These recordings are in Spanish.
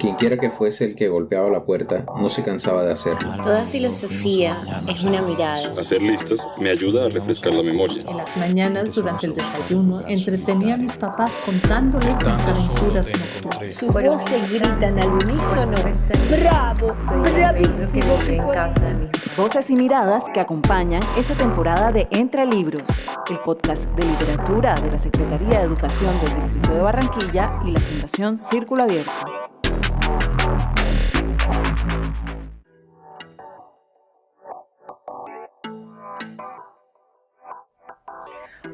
Quienquiera que fuese el que golpeaba la puerta, no se cansaba de hacerlo. Toda filosofía es una mirada. Hacer listas me ayuda a refrescar la memoria. En las mañanas, durante el desayuno, entretenía a mis papás contándoles mis aventuras nocturnas. Sus voces gritan al unísono. ¡Bravo! ¡Bravísimo! En casa de mis Voces y miradas que acompañan esta temporada de Entre Libros, el podcast de literatura de la Secretaría de Educación del Distrito de Barranquilla y la Fundación Círculo Abierto.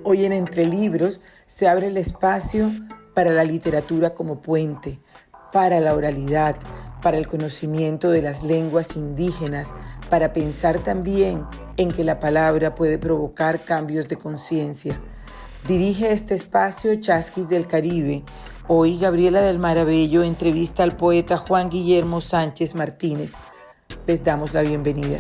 Hoy en Entre Libros se abre el espacio para la literatura como puente, para la oralidad, para el conocimiento de las lenguas indígenas, para pensar también en que la palabra puede provocar cambios de conciencia. Dirige este espacio Chasquis del Caribe. Hoy Gabriela del Mar Abello entrevista al poeta Juan Guillermo Sánchez Martínez. Les damos la bienvenida.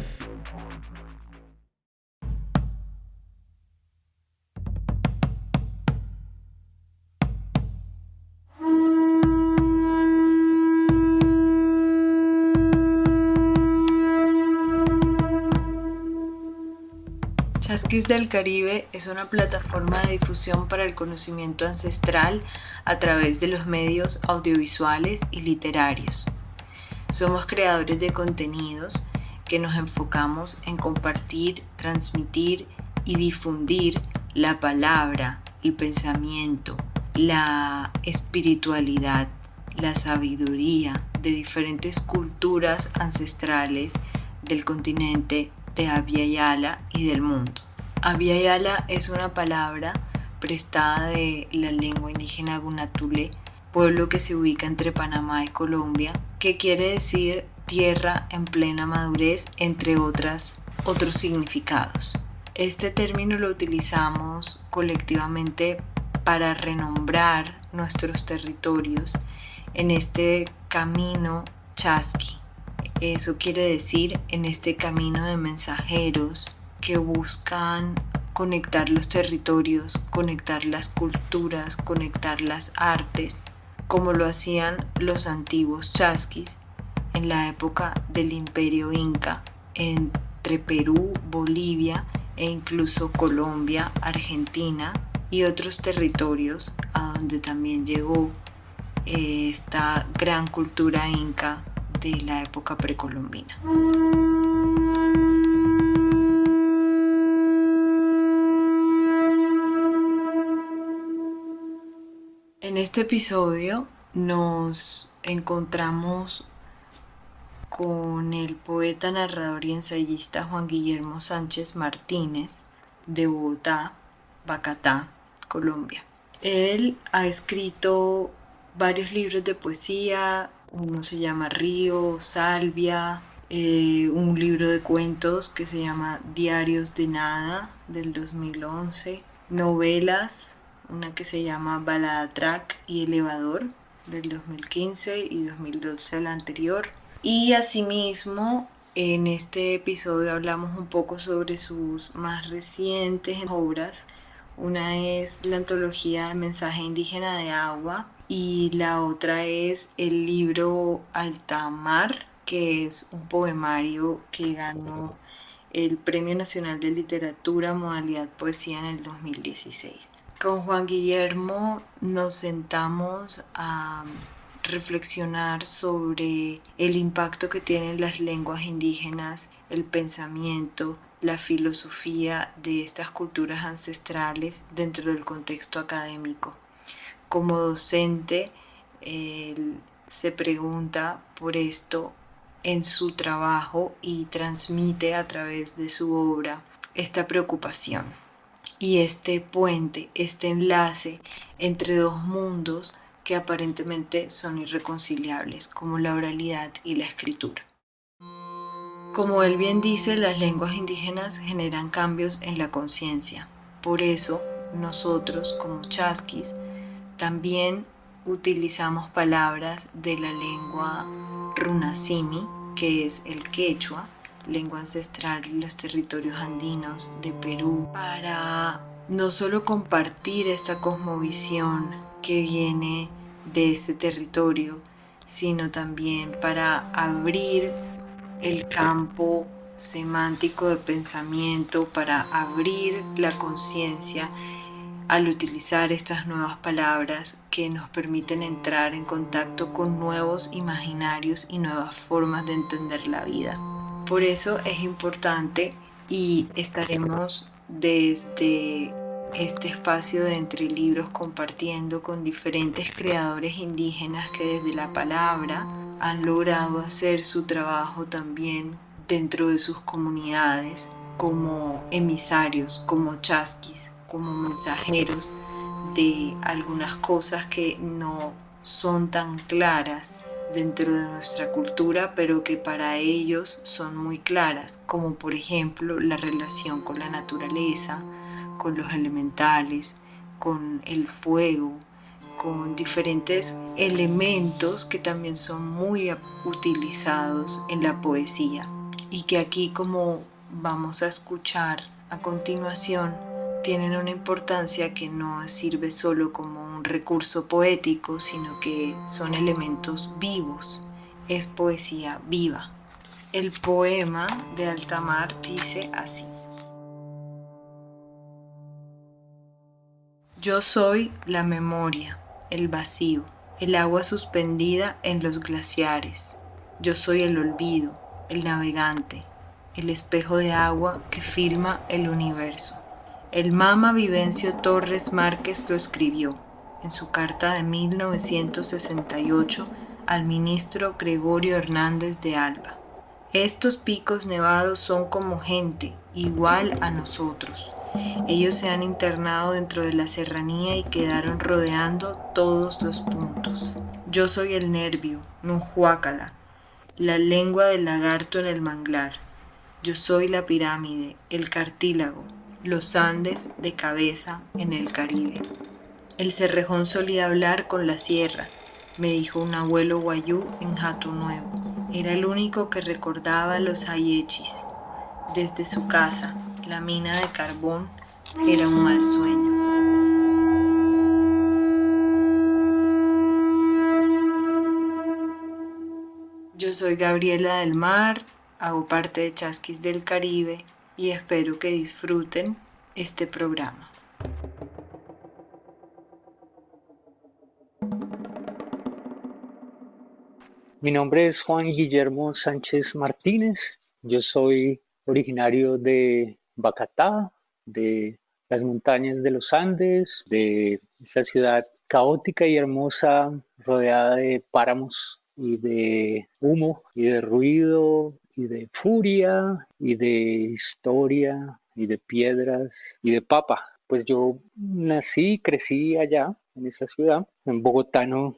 Chasquis del Caribe es una plataforma de difusión para el conocimiento ancestral a través de los medios audiovisuales y literarios. Somos creadores de contenidos que nos enfocamos en compartir, transmitir y difundir la palabra, el pensamiento, la espiritualidad, la sabiduría de diferentes culturas ancestrales del continente de Abya Yala y del mundo. Abya Yala es una palabra prestada de la lengua indígena Gunatulé, pueblo que se ubica entre Panamá y Colombia, que quiere decir tierra en plena madurez, entre otros significados. Este término lo utilizamos colectivamente para renombrar nuestros territorios en este camino chasqui. Eso quiere decir en este camino de mensajeros que buscan conectar los territorios, conectar las culturas, conectar las artes, como lo hacían los antiguos chasquis en la época del Imperio Inca, entre Perú, Bolivia e incluso Colombia, Argentina y otros territorios a donde también llegó esta gran cultura inca de la época precolombina. En este episodio nos encontramos con el poeta, narrador y ensayista Juan Guillermo Sánchez Martínez de Bogotá, Bacatá, Colombia. Él ha escrito varios libros de poesía. Uno se llama Río, Salvia, un libro de cuentos que se llama Diarios de Nada del 2011, novelas, una que se llama Balada Track y Elevador del 2015 y 2012 la anterior. Y asimismo en este episodio hablamos un poco sobre sus más recientes obras. Una es la antología de Mensaje Indígena de Agua y la otra es el libro Altamar, que es un poemario que ganó el Premio Nacional de Literatura modalidad poesía en el 2016. Con Juan Guillermo nos sentamos a reflexionar sobre el impacto que tienen las lenguas indígenas, el pensamiento, la filosofía de estas culturas ancestrales dentro del contexto académico. Como docente, él se pregunta por esto en su trabajo y transmite a través de su obra esta preocupación y este puente, este enlace entre dos mundos que aparentemente son irreconciliables, como la oralidad y la escritura. Como él bien dice, las lenguas indígenas generan cambios en la conciencia. Por eso, nosotros, como chasquis, también utilizamos palabras de la lengua runasimi, que es el quechua, lengua ancestral de los territorios andinos de Perú, para no solo compartir esta cosmovisión que viene de este territorio, sino también para abrir el campo semántico de pensamiento, para abrir la conciencia al utilizar estas nuevas palabras que nos permiten entrar en contacto con nuevos imaginarios y nuevas formas de entender la vida. Por eso es importante, y estaremos desde este espacio de Entre Libros compartiendo con diferentes creadores indígenas que desde la palabra han logrado hacer su trabajo también dentro de sus comunidades como emisarios, como chasquis, como mensajeros de algunas cosas que no son tan claras dentro de nuestra cultura, pero que para ellos son muy claras, como por ejemplo la relación con la naturaleza, con los elementales, con el fuego, con diferentes elementos que también son muy utilizados en la poesía y que aquí, como vamos a escuchar a continuación, tienen una importancia que no sirve solo como un recurso poético, sino que son elementos vivos, es poesía viva. El poema de Altamar dice así: Yo soy la memoria, el vacío, el agua suspendida en los glaciares. Yo soy el olvido, el navegante, el espejo de agua que filma el universo. El Mama Vivencio Torres Márquez lo escribió en su carta de 1968 al ministro Gregorio Hernández de Alba. Estos picos nevados son como gente, igual a nosotros. Ellos se han internado dentro de la serranía y quedaron rodeando todos los puntos. Yo soy el nervio, Nunhuácala, la lengua del lagarto en el manglar. Yo soy la pirámide, el cartílago, los Andes de cabeza en el Caribe. El Cerrejón solía hablar con la sierra, me dijo un abuelo guayú en Jato Nuevo. Era el único que recordaba los ayechis. Desde su casa, la mina de carbón era un mal sueño. Yo soy Gabriela del Mar, hago parte de Chasquis del Caribe y espero que disfruten este programa. Mi nombre es Juan Guillermo Sánchez Martínez. Yo soy originario de Bacatá, de las montañas de los Andes, de esta ciudad caótica y hermosa, rodeada de páramos y de humo y de ruido y de furia y de historia y de piedras y de papa. Pues yo nací y crecí allá, en esa ciudad, en Bogotá, ¿no?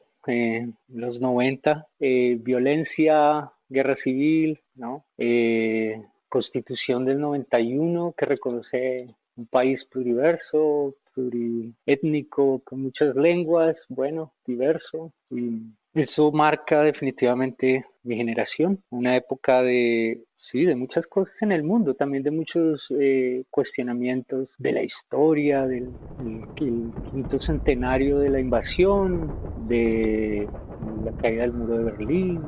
Los 90, violencia, guerra civil, ¿no? Constitución del 91 que reconoce un país pluriverso, pluriétnico, con muchas lenguas, bueno, diverso. Y eso marca definitivamente mi generación, una época de, sí, de muchas cosas en el mundo, también de muchos cuestionamientos de la historia, del quinto centenario de la invasión, de la caída del muro de Berlín.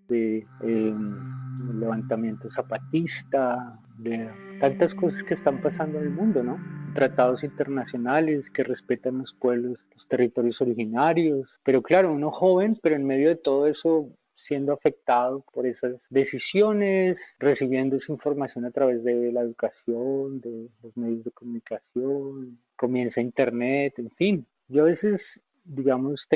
De el levantamiento zapatista, de tantas cosas que están pasando en el mundo, ¿no? Tratados internacionales que respetan los pueblos, los territorios originarios, pero claro, uno joven, pero en medio de todo eso siendo afectado por esas decisiones, recibiendo esa información a través de la educación, de los medios de comunicación, comienza internet, en fin. Yo a veces, digamos,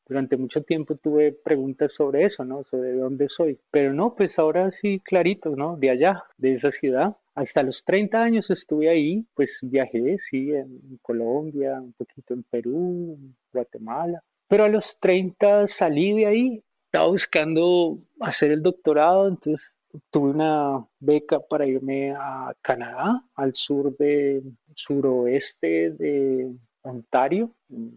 durante mucho tiempo tuve preguntas sobre eso, ¿no? Sobre de dónde soy. Pero no, pues ahora sí clarito, ¿no? De allá, de esa ciudad. Hasta los 30 años estuve ahí, pues viajé, sí, en Colombia, un poquito en Perú, en Guatemala. Pero a los 30 salí de ahí, estaba buscando hacer el doctorado, entonces tuve una beca para irme a Canadá, al suroeste de Ontario,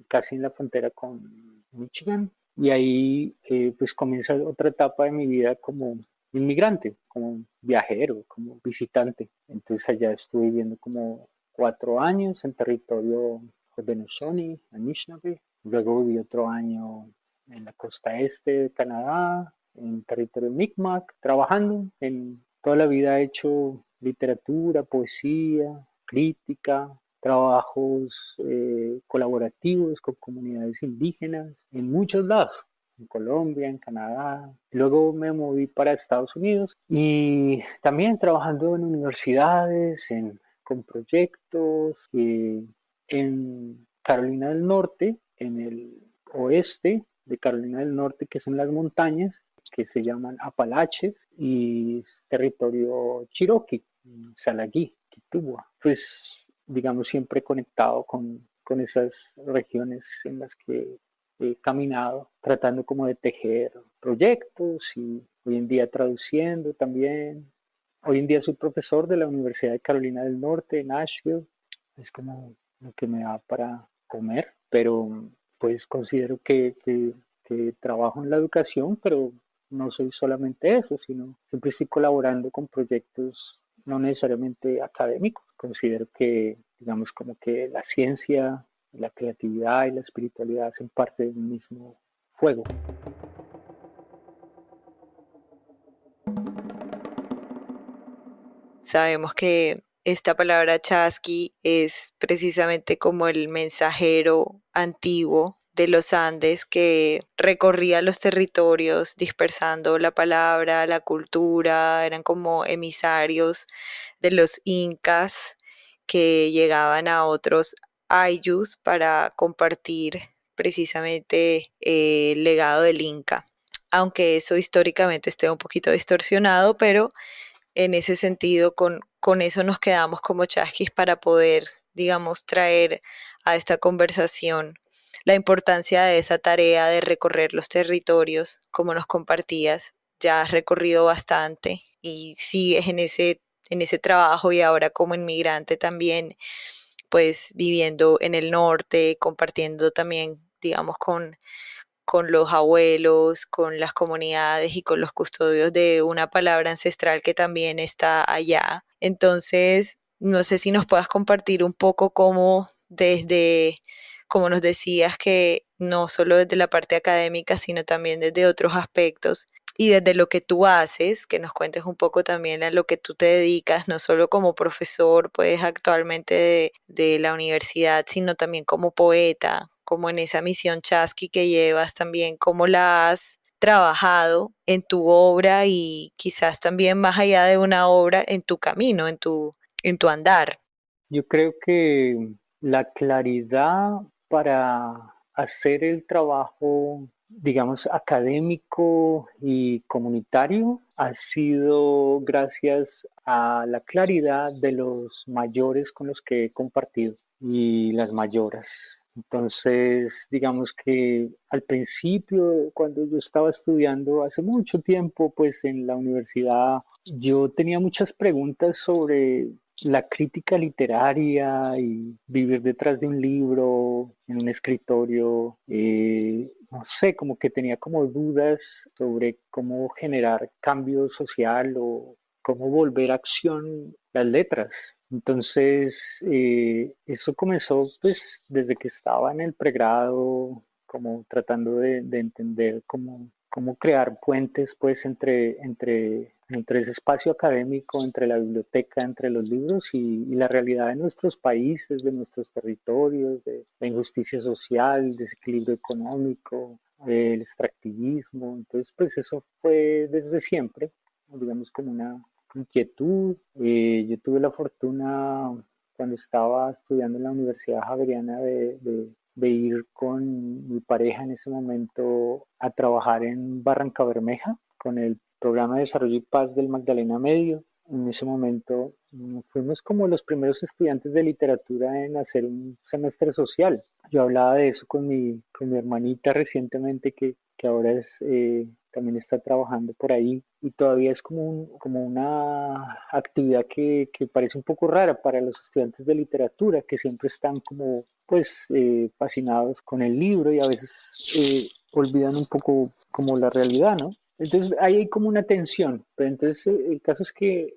casi en la frontera con Michigan. Y ahí pues comienza otra etapa de mi vida como inmigrante, como viajero, como visitante. Entonces allá estuve viviendo como 4 años en territorio Haudenosaunee, Anishinaabe. Luego viví otro año en la costa este de Canadá, en territorio Mi'kmaq, trabajando. En toda la vida he hecho literatura, poesía, crítica, trabajos colaborativos con comunidades indígenas en muchos lados, en Colombia, en Canadá. Luego me moví para Estados Unidos y también trabajando en universidades, con proyectos en Carolina del Norte, en el oeste de Carolina del Norte, que son las montañas que se llaman Apalaches, y territorio Cherokee, Salagui, Kitubua. Pues, digamos, siempre conectado con esas regiones en las que he caminado, tratando como de tejer proyectos y hoy en día traduciendo también. Hoy en día soy profesor de la Universidad de Carolina del Norte, en Nashville. Es como lo que me da para comer, pero pues considero que trabajo en la educación, pero no soy solamente eso, sino siempre estoy colaborando con proyectos no necesariamente académicos. Considero que, digamos, como que la ciencia, la creatividad y la espiritualidad hacen parte del mismo fuego. Sabemos que esta palabra chasqui es precisamente como el mensajero antiguo de los Andes que recorría los territorios dispersando la palabra, la cultura, eran como emisarios de los incas que llegaban a otros ayllus para compartir precisamente el legado del Inca. Aunque eso históricamente esté un poquito distorsionado, pero en ese sentido, con eso nos quedamos como chasquis para poder, digamos, traer a esta conversación la importancia de esa tarea de recorrer los territorios, como nos compartías. Ya has recorrido bastante y sigues en ese trabajo y ahora como inmigrante también, pues viviendo en el norte, compartiendo también, digamos, con los abuelos, con las comunidades y con los custodios de una palabra ancestral que también está allá. Entonces, no sé si nos puedas compartir un poco cómo desde, como nos decías, que no solo desde la parte académica, sino también desde otros aspectos y desde lo que tú haces, que nos cuentes un poco también a lo que tú te dedicas, no solo como profesor, pues actualmente de la universidad, sino también como poeta, como en esa misión chasqui que llevas también, cómo la has trabajado en tu obra y quizás también más allá de una obra, en tu camino, en tu andar. Yo creo que la claridad para hacer el trabajo, digamos, académico y comunitario ha sido gracias a la claridad de los mayores con los que he compartido y las mayoras. Entonces, digamos que al principio, cuando yo estaba estudiando hace mucho tiempo, pues en la universidad, yo tenía muchas preguntas sobre la crítica literaria y vivir detrás de un libro, en un escritorio. No sé, como que tenía como dudas sobre cómo generar cambio social o cómo volver a acción las letras. Entonces, eso comenzó pues desde que estaba en el pregrado, como tratando de entender cómo crear puentes pues entre ese espacio académico, entre la biblioteca, entre los libros y la realidad de nuestros países, de nuestros territorios, de la injusticia social, desequilibrio económico, el extractivismo. Entonces, pues eso fue desde siempre, digamos, como una inquietud. Yo tuve la fortuna cuando estaba estudiando en la Universidad Javeriana de ir con mi pareja en ese momento a trabajar en Barranca Bermeja con el Programa de Desarrollo y Paz del Magdalena Medio. En ese momento fuimos como los primeros estudiantes de literatura en hacer un semestre social. Yo hablaba de eso con mi hermanita recientemente, que ahora también está trabajando por ahí, y todavía es como una actividad que parece un poco rara para los estudiantes de literatura, que siempre están como pues fascinados con el libro y a veces olvidan un poco como la realidad, ¿no? Entonces ahí hay como una tensión, pero entonces el caso es que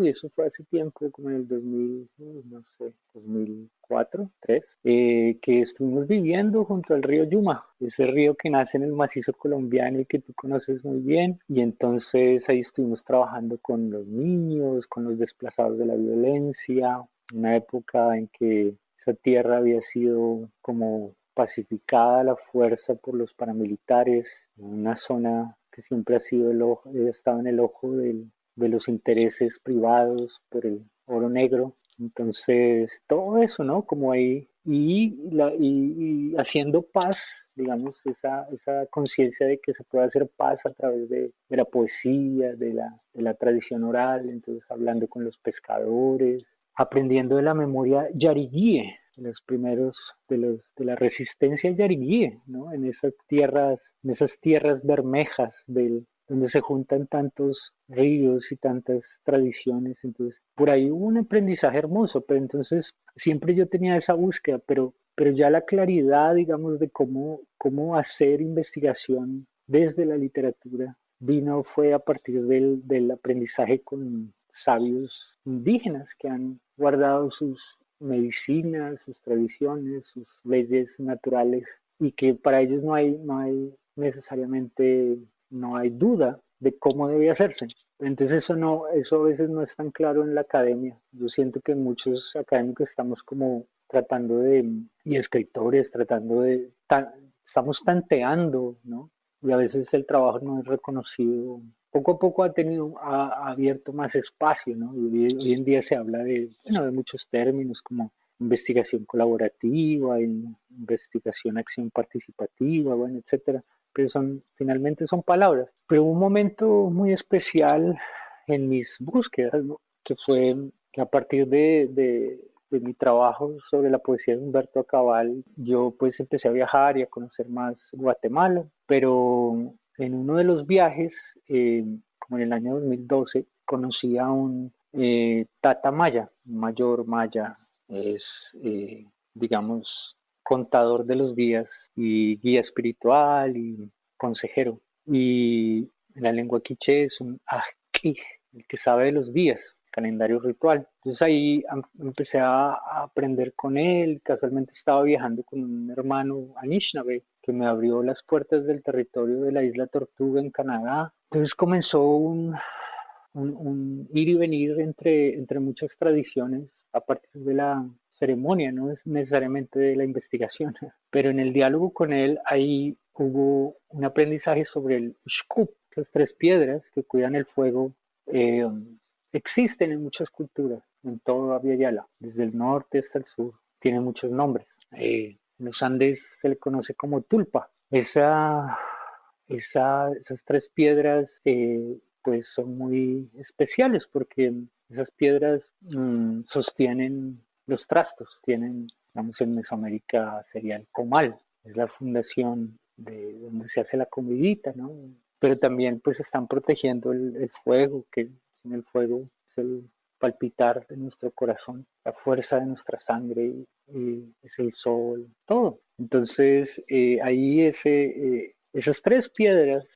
eso fue hace tiempo, como en el 2000, no sé, 2004, 2003, que estuvimos viviendo junto al río Yuma, ese río que nace en el macizo colombiano y que tú conoces muy bien, y entonces ahí estuvimos trabajando con los niños, con los desplazados de la violencia, una época en que esa tierra había sido como pacificada a la fuerza por los paramilitares, una zona que siempre ha estado en el ojo de los intereses privados por el oro negro. Entonces, todo eso, ¿no? Como ahí, y haciendo paz, digamos, esa conciencia de que se puede hacer paz a través de la poesía, de la tradición oral, entonces hablando con los pescadores, aprendiendo de la memoria yariguíe, de los primeros, de la resistencia yariguíe, ¿no? En esas tierras bermejas donde se juntan tantos ríos y tantas tradiciones. Entonces, por ahí hubo un aprendizaje hermoso, pero entonces siempre yo tenía esa búsqueda, pero ya la claridad, digamos, de cómo hacer investigación desde la literatura fue a partir del aprendizaje con sabios indígenas que han guardado sus medicinas, sus tradiciones, sus leyes naturales, y que para ellos no hay necesariamente, no hay duda de cómo debe hacerse. Entonces eso a veces no es tan claro en la academia. Yo siento que muchos académicos estamos como y escritores estamos tanteando, ¿no? Y a veces el trabajo no es reconocido. Poco a poco ha abierto más espacio, ¿no? Y hoy en día se habla de muchos términos como investigación colaborativa, investigación, acción participativa, bueno, etcétera. Pero finalmente son palabras. Pero hubo un momento muy especial en mis búsquedas, ¿no? Que fue que a partir de mi trabajo sobre la poesía de Humberto Acabal, yo pues empecé a viajar y a conocer más Guatemala, pero en uno de los viajes, como en el año 2012, conocí a un Tata Maya, un mayor maya, es, digamos, contador de los días y guía espiritual y consejero. Y en la lengua quiché es un ajki, el que sabe de los días, calendario ritual. Entonces ahí empecé a aprender con él. Casualmente estaba viajando con un hermano Anishinaabe que me abrió las puertas del territorio de la isla Tortuga en Canadá. Entonces comenzó un ir y venir entre muchas tradiciones a partir de la ceremonia, no es necesariamente de la investigación, pero en el diálogo con él ahí hubo un aprendizaje sobre el Ushkup, esas tres piedras que cuidan el fuego. Existen en muchas culturas, en todo Abya, desde el norte hasta el sur, tienen muchos nombres. En los Andes se le conoce como tulpa. Esas tres piedras pues son muy especiales porque esas piedras sostienen los trastos. Digamos, en Mesoamérica sería el comal, es la fundación de donde se hace la comidita, ¿no? Pero también pues están protegiendo el fuego, que en el fuego es el palpitar de nuestro corazón, la fuerza de nuestra sangre, y es el sol, todo. Entonces ahí esas tres piedras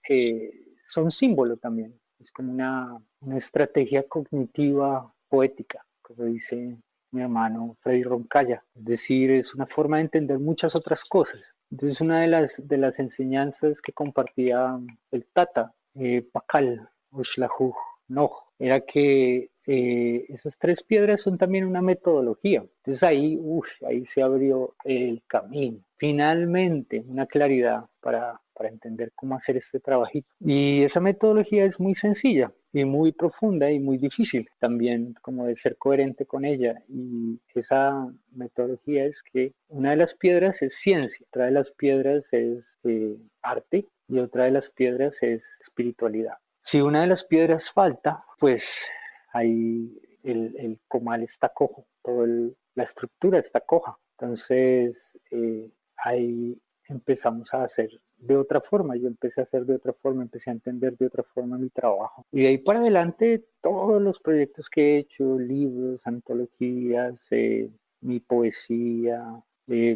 son símbolo también, es como una estrategia cognitiva poética, como dice mi hermano Freddy Roncalla, es decir, es una forma de entender muchas otras cosas. Entonces una de las enseñanzas que compartía el Tata, Pakal, Ushlahu, Noj, era que esas tres piedras son también una metodología. Entonces ahí se abrió el camino. Finalmente, una claridad para entender cómo hacer este trabajito. Y esa metodología es muy sencilla y muy profunda y muy difícil también, como de ser coherente con ella. Y esa metodología es que una de las piedras es ciencia, otra de las piedras es arte y otra de las piedras es espiritualidad. Si una de las piedras falta, pues ahí el comal está cojo, la estructura está coja. Entonces ahí empezamos a hacer de otra forma, yo empecé a hacer de otra forma, empecé a entender de otra forma mi trabajo. Y de ahí para adelante todos los proyectos que he hecho, libros, antologías, mi poesía,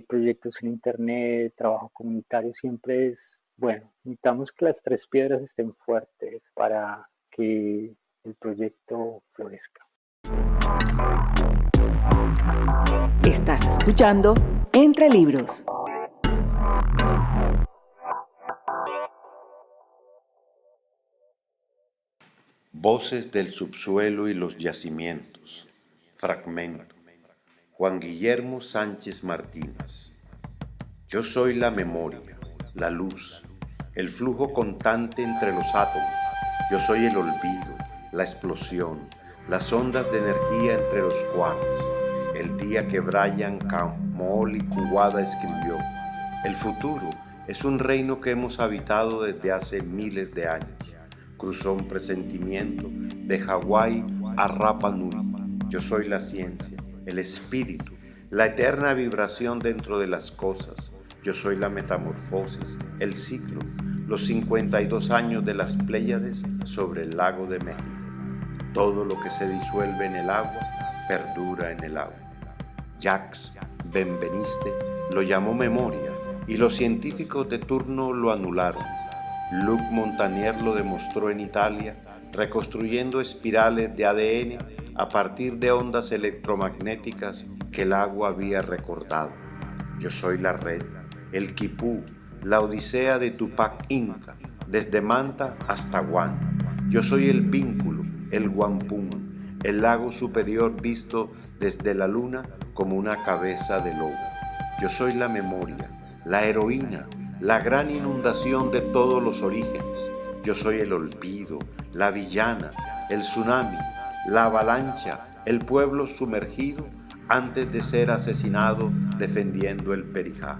proyectos en internet, trabajo comunitario, siempre es, bueno, necesitamos que las tres piedras estén fuertes para que el proyecto florezca. Estás escuchando Entre Libros. Voces del subsuelo y los yacimientos. Fragmento. Juan Guillermo Sánchez Martínez. Yo soy la memoria, la luz, el flujo constante entre los átomos. Yo soy el olvido, la explosión, las ondas de energía entre los quarks. El día que Brian Kamoli Kuwada escribió: el futuro es un reino que hemos habitado desde hace miles de años. Cruzó un presentimiento de Hawái a Rapa Nui. Yo soy la ciencia, el espíritu, la eterna vibración dentro de las cosas. Yo soy la metamorfosis, el ciclo, los 52 años de las Pléyades sobre el lago de México. Todo lo que se disuelve en el agua, perdura en el agua. Jacques Benveniste lo llamó memoria y los científicos de turno lo anularon. Luc Montagnier lo demostró en Italia, reconstruyendo espirales de ADN a partir de ondas electromagnéticas que el agua había recordado. Yo soy la red, el quipú, la odisea de Tupac Inca, desde Manta hasta Guam. Yo soy el vínculo, el wampum, el lago superior visto desde la luna como una cabeza de lobo. Yo soy la memoria, la heroína, la gran inundación de todos los orígenes. Yo soy el olvido, la villana, el tsunami, la avalancha, el pueblo sumergido antes de ser asesinado defendiendo el Perijá.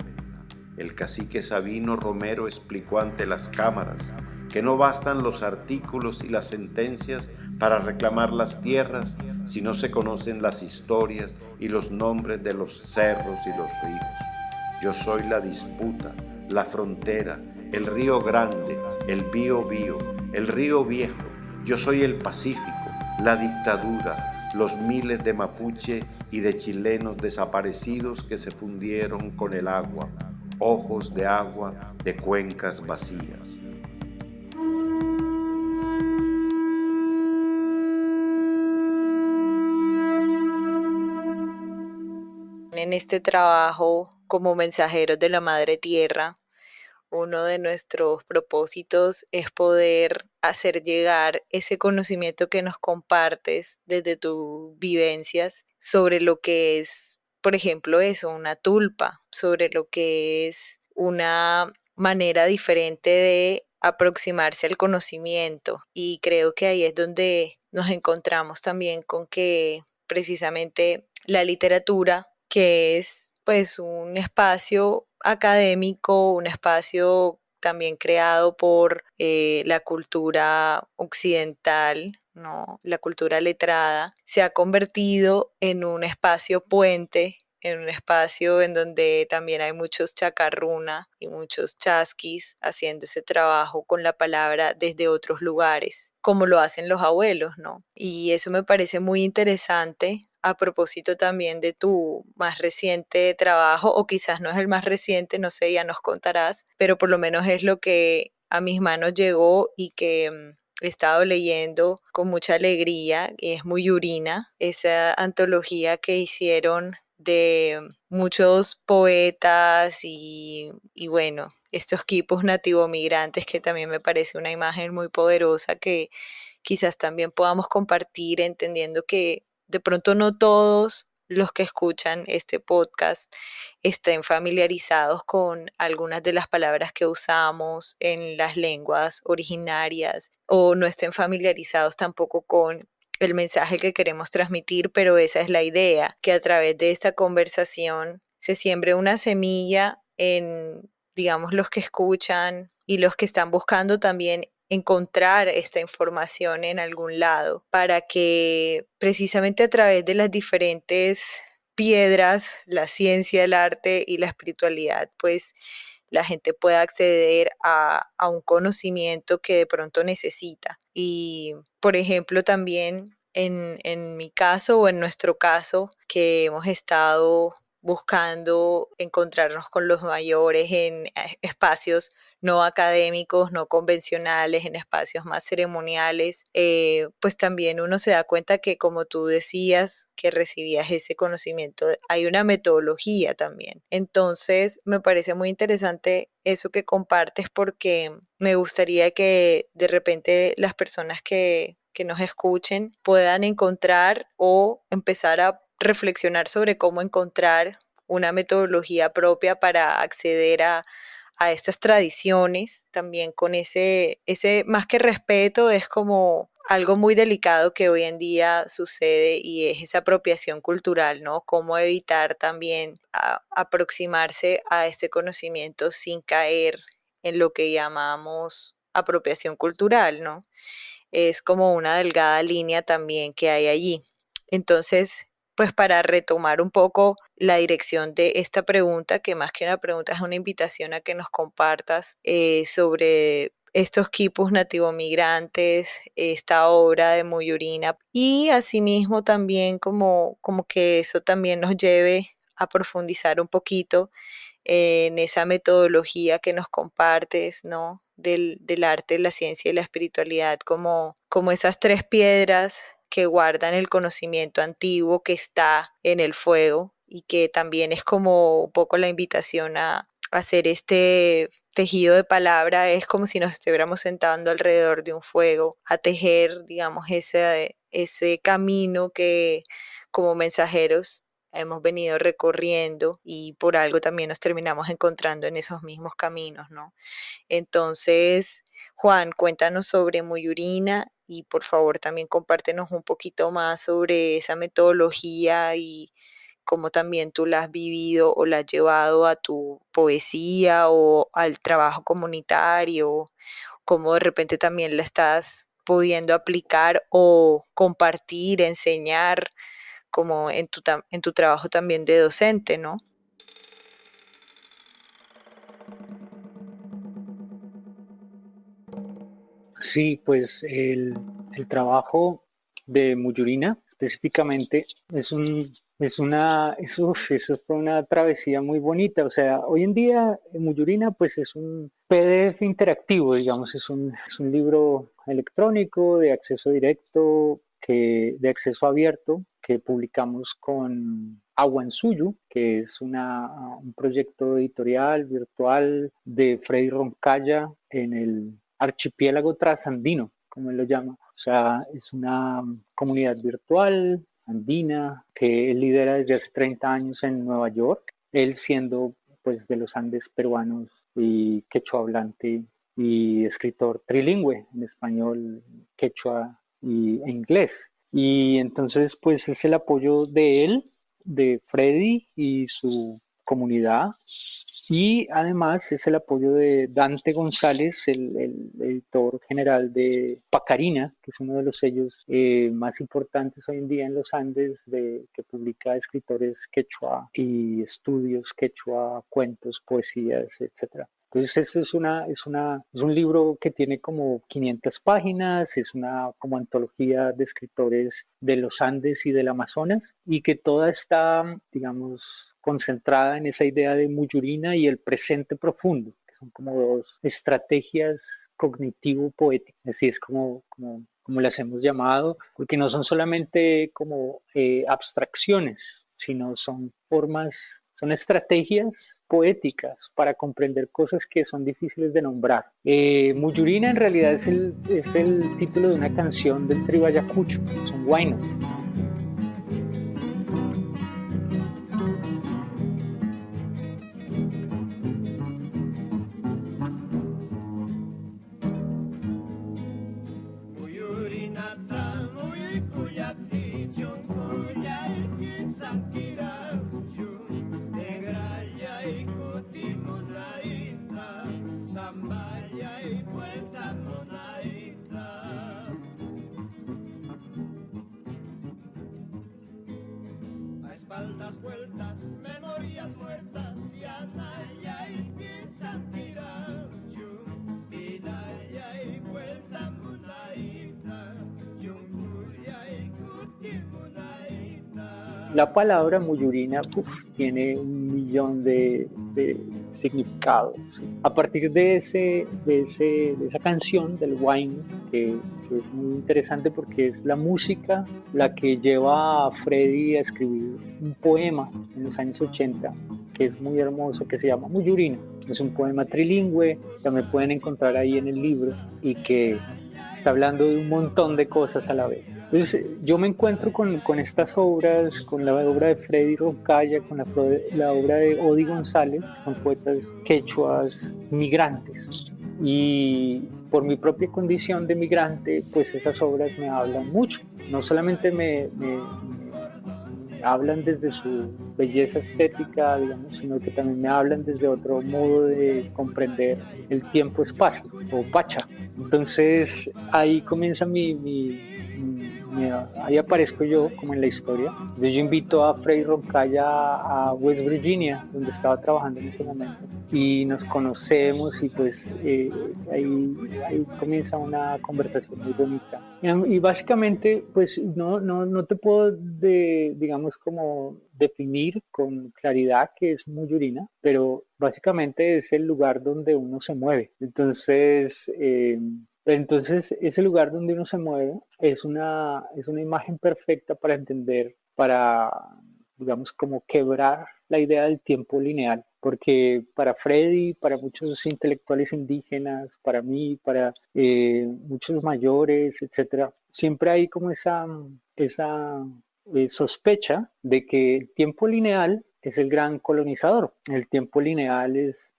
El cacique Sabino Romero explicó ante las cámaras que no bastan los artículos y las sentencias para reclamar las tierras si no se conocen las historias y los nombres de los cerros y los ríos. Yo soy la disputa, la frontera, el río Grande, el Bío, el río Viejo. Yo soy el Pacífico, la dictadura, los miles de mapuche y de chilenos desaparecidos que se fundieron con el agua, ojos de agua de cuencas vacías. En este trabajo como mensajeros de la Madre Tierra, uno de nuestros propósitos es poder hacer llegar ese conocimiento que nos compartes desde tus vivencias sobre lo que es, por ejemplo, eso, una tulpa, sobre lo que es una manera diferente de aproximarse al conocimiento. Y creo que ahí es donde nos encontramos también con que precisamente la literatura, que es pues un espacio académico, un espacio también creado por la cultura occidental, ¿no? La cultura letrada, se ha convertido en un espacio puente, en un espacio en donde también hay muchos chacarruna y muchos chasquis haciendo ese trabajo con la palabra desde otros lugares, como lo hacen los abuelos, ¿no? Y eso me parece muy interesante a propósito también de tu más reciente trabajo, o quizás no es el más reciente, no sé, ya nos contarás, pero por lo menos es lo que a mis manos llegó y que he estado leyendo con mucha alegría, y es muy Yurina, esa antología que hicieron de muchos poetas y bueno, estos quipos nativo migrantes, que también me parece una imagen muy poderosa que quizás también podamos compartir, entendiendo que de pronto no todos los que escuchan este podcast estén familiarizados con algunas de las palabras que usamos en las lenguas originarias, o no estén familiarizados tampoco con el mensaje que queremos transmitir, pero esa es la idea, que a través de esta conversación se siembre una semilla en, digamos, los que escuchan y los que están buscando también encontrar esta información en algún lado para que precisamente a través de las diferentes piedras, la ciencia, el arte y la espiritualidad, pues la gente pueda acceder a un conocimiento que de pronto necesita. Y, por ejemplo, también en mi caso o en nuestro caso, que hemos estado buscando encontrarnos con los mayores en espacios no académicos, no convencionales, en espacios más ceremoniales, pues también uno se da cuenta que, como tú decías, que recibías ese conocimiento, hay una metodología también. Entonces, me parece muy interesante eso que compartes, porque me gustaría que de repente las personas que nos escuchen puedan encontrar o empezar a reflexionar sobre cómo encontrar una metodología propia para acceder a estas tradiciones, también con ese más que respeto, es como algo muy delicado que hoy en día sucede, y es esa apropiación cultural, ¿no? Cómo evitar también aproximarse a ese conocimiento sin caer en lo que llamamos apropiación cultural, ¿no? Es como una delgada línea también que hay allí. Entonces, pues para retomar un poco la dirección de esta pregunta, que más que una pregunta es una invitación a que nos compartas sobre estos quipus nativomigrantes, esta obra de Muyurina, y asimismo también como que eso también nos lleve a profundizar un poquito en esa metodología que nos compartes, ¿no? Del arte, la ciencia y la espiritualidad, como esas tres piedras que guardan el conocimiento antiguo que está en el fuego, y que también es como un poco la invitación a hacer este tejido de palabra. Es como si nos estuviéramos sentando alrededor de un fuego a tejer, digamos, ese camino que como mensajeros hemos venido recorriendo, y por algo también nos terminamos encontrando en esos mismos caminos, ¿no? Entonces, Juan, cuéntanos sobre Muyurina, y por favor también compártenos un poquito más sobre esa metodología y cómo también tú la has vivido o la has llevado a tu poesía o al trabajo comunitario, cómo de repente también la estás pudiendo aplicar o compartir, enseñar, como en tu trabajo también de docente, ¿no? Sí, pues el trabajo de Muyurina específicamente eso fue una travesía muy bonita. O sea, hoy en día Muyurina pues es un PDF interactivo, digamos, es un libro electrónico de acceso directo, de acceso abierto, que publicamos con Aguansuyu, que es un proyecto editorial virtual de Freddy Roncalla en el archipiélago trasandino, como él lo llama. O sea, es una comunidad virtual andina que él lidera desde hace 30 años en Nueva York, él siendo pues de los Andes peruanos y quechua hablante y escritor trilingüe en español, quechua e inglés. Y entonces pues es el apoyo de él, de Freddy y su comunidad, y además es el apoyo de Dante González, el editor general de Pacarina, que es uno de los sellos más importantes hoy en día en los Andes, que publica escritores quechua y estudios quechua, cuentos, poesías, etc. Entonces es un libro que tiene como 500 páginas, es una como antología de escritores de los Andes y del Amazonas, y que toda está, digamos, concentrada en esa idea de Muyurina y el presente profundo, que son como dos estrategias cognitivo-poéticas, así es como las hemos llamado, porque no son solamente como abstracciones, sino son estrategias poéticas para comprender cosas que son difíciles de nombrar. Muyurina en realidad es el título de una canción del Tribu Ayacucho, es un huayno. Zambaya y vuelta monay. espaldas vueltas, memorias muertas, y anaya y piensan tirar, vidaya y vuelta munaita, chunguya y cutil munaita. La palabra muyurina tiene 1.000.000 de significados. A partir de esa canción del Wine, que es muy interesante porque es la música la que lleva a Freddy a escribir un poema en los años 80, que es muy hermoso, que se llama Muyurina. Es un poema trilingüe, que me pueden encontrar ahí en el libro y que está hablando de un montón de cosas a la vez. Entonces yo me encuentro con estas obras, con la obra de Freddy Roncaya, con la obra de Odi González, con poetas quechuas migrantes. Y por mi propia condición de migrante, pues esas obras me hablan mucho. No solamente me hablan desde su belleza estética, digamos, sino que también me hablan desde otro modo de comprender el tiempo-espacio, o pacha. Entonces ahí comienza ahí aparezco yo como en la historia. Yo invito a Freddy Roncaya a West Virginia, donde estaba trabajando en ese momento, y nos conocemos y pues ahí comienza una conversación muy bonita. Y básicamente pues no te puedo digamos como definir con claridad qué es Muyurina, pero básicamente es el lugar donde uno se mueve. Entonces ese lugar donde uno se mueve es una imagen perfecta para entender, para, digamos, como quebrar la idea del tiempo lineal. Porque para Freddy, para muchos intelectuales indígenas, para mí, para muchos mayores, etcétera, siempre hay como esa sospecha de que el tiempo lineal es el gran colonizador. El tiempo lineal es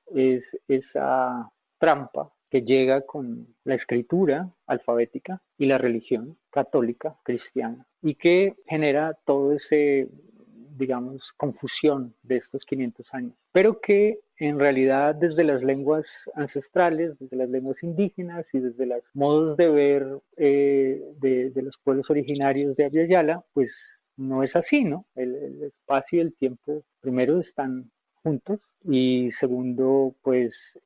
esa trampa que llega con la escritura alfabética y la religión católica, cristiana, y que genera todo ese, digamos, confusión de estos 500 años, pero que en realidad desde las lenguas ancestrales, desde las lenguas indígenas y desde los modos de ver de los pueblos originarios de Abya Yala, pues no es así, ¿no? El espacio y el tiempo, primero, están juntos y segundo, pues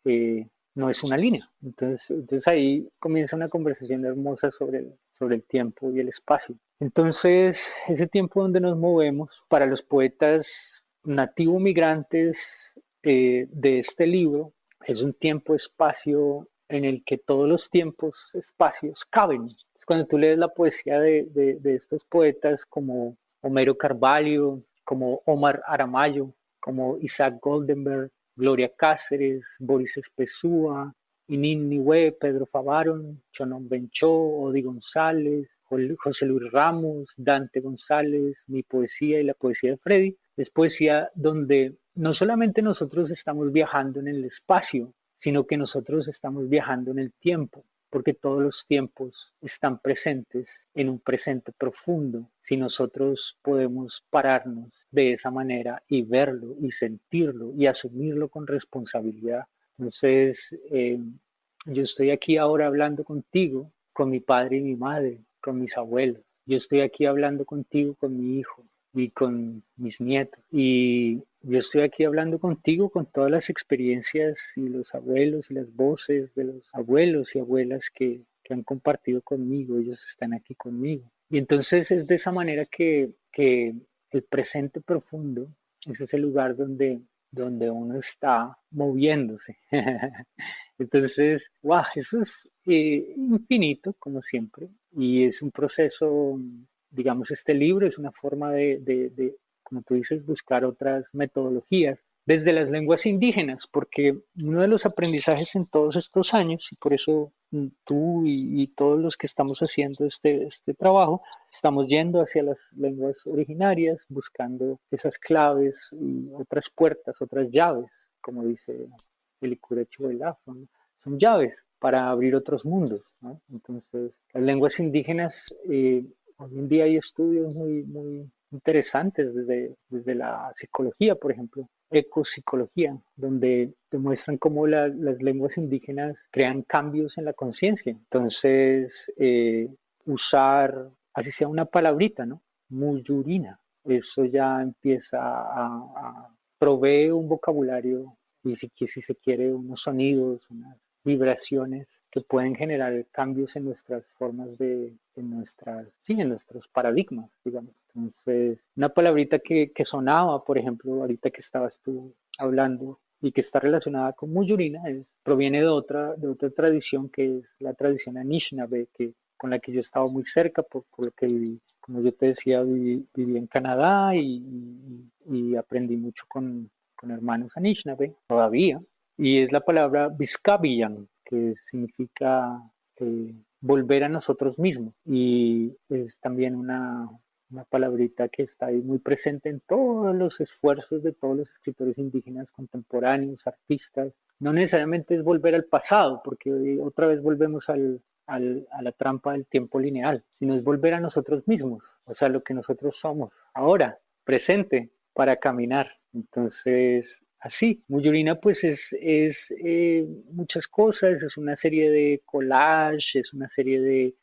no es una línea. Entonces ahí comienza una conversación hermosa sobre el tiempo y el espacio. Entonces, ese tiempo donde nos movemos, para los poetas nativo migrantes de este libro, es un tiempo-espacio en el que todos los tiempos, espacios caben. Cuando tú lees la poesía de estos poetas como Homero Carvalho, como Omar Aramayo, como Isaac Goldenberg, Gloria Cáceres, Boris Espesúa, Inin Niue, Pedro Favaron, Chonon Benchó, Odi González, José Luis Ramos, Dante González, mi poesía y la poesía de Freddy. Es poesía donde no solamente nosotros estamos viajando en el espacio, sino que nosotros estamos viajando en el tiempo, porque todos los tiempos están presentes en un presente profundo. Si nosotros podemos pararnos de esa manera y verlo y sentirlo y asumirlo con responsabilidad. Entonces, yo estoy aquí ahora hablando contigo, con mi padre y mi madre, con mis abuelos. Yo estoy aquí hablando contigo, con mi hijo y con mis nietos. Y yo estoy aquí hablando contigo con todas las experiencias y los abuelos y las voces de los abuelos y abuelas que han compartido conmigo. Ellos están aquí conmigo. Y entonces es de esa manera que el presente profundo es ese lugar donde uno está moviéndose. Entonces, wow, eso es infinito, como siempre, y es un proceso, digamos, este libro es una forma de, como tú dices, buscar otras metodologías desde las lenguas indígenas, porque uno de los aprendizajes en todos estos años, y por eso tú y todos los que estamos haciendo este trabajo, estamos yendo hacia las lenguas originarias, buscando esas claves y otras puertas, otras llaves, como dice el Icura Chihuahua, ¿no? Son llaves para abrir otros mundos, ¿no? Entonces, las lenguas indígenas, hoy en día hay estudios muy, muy interesantes desde la psicología, por ejemplo, ecopsicología, donde demuestran cómo las lenguas indígenas crean cambios en la conciencia. Entonces, usar, así sea una palabrita, ¿no? Muyurina, eso ya empieza a provee un vocabulario y si se quiere unos sonidos, unas vibraciones que pueden generar cambios en nuestras formas en nuestros paradigmas, digamos. Entonces, una palabrita que sonaba, por ejemplo, ahorita que estabas tú hablando y que está relacionada con Muyurina, proviene de otra tradición que es la tradición Anishinaabe, con la que yo estaba muy cerca, por lo que viví. Como yo te decía, viví en Canadá y aprendí mucho con hermanos Anishinaabe, todavía. Y es la palabra Biskabiyan, que significa volver a nosotros mismos. Y es también una palabrita que está ahí muy presente en todos los esfuerzos de todos los escritores indígenas contemporáneos, artistas. No necesariamente es volver al pasado, porque hoy otra vez volvemos a la trampa del tiempo lineal, sino es volver a nosotros mismos, o sea, lo que nosotros somos ahora, presente, para caminar. Entonces, así, Muyurina pues es muchas cosas, es una serie de collage, es una serie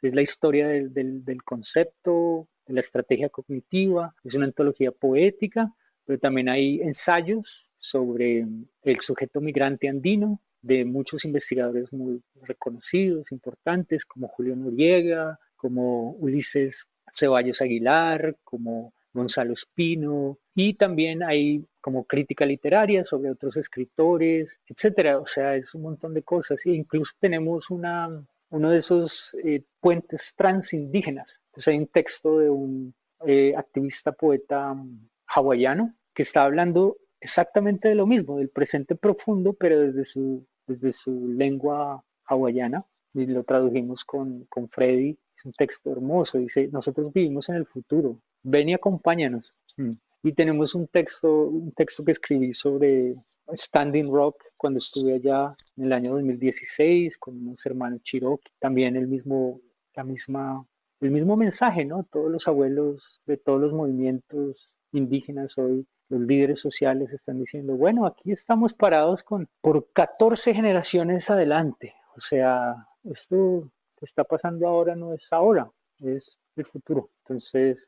es la historia del concepto, de la estrategia cognitiva, es una antología poética, pero también hay ensayos sobre el sujeto migrante andino, de muchos investigadores muy reconocidos, importantes, como Julio Noriega, como Ulises Ceballos Aguilar, como Gonzalo Espino, y también hay como crítica literaria sobre otros escritores, etcétera. O sea, es un montón de cosas. E incluso tenemos uno de esos puentes transindígenas. Entonces hay un texto de un activista poeta hawaiano que está hablando exactamente de lo mismo, del presente profundo, pero desde su lengua hawaiana, y lo tradujimos con Freddy. Es un texto hermoso, dice: nosotros vivimos en el futuro, ven y acompáñanos. Y tenemos un texto que escribí sobre Standing Rock cuando estuve allá en el año 2016 con unos hermanos Cherokee, también el mismo mensaje, ¿no? Todos los abuelos de todos los movimientos indígenas hoy, los líderes sociales están diciendo, bueno, aquí estamos parados por 14 generaciones adelante. O sea, esto que está pasando ahora no es ahora, es el futuro. Entonces,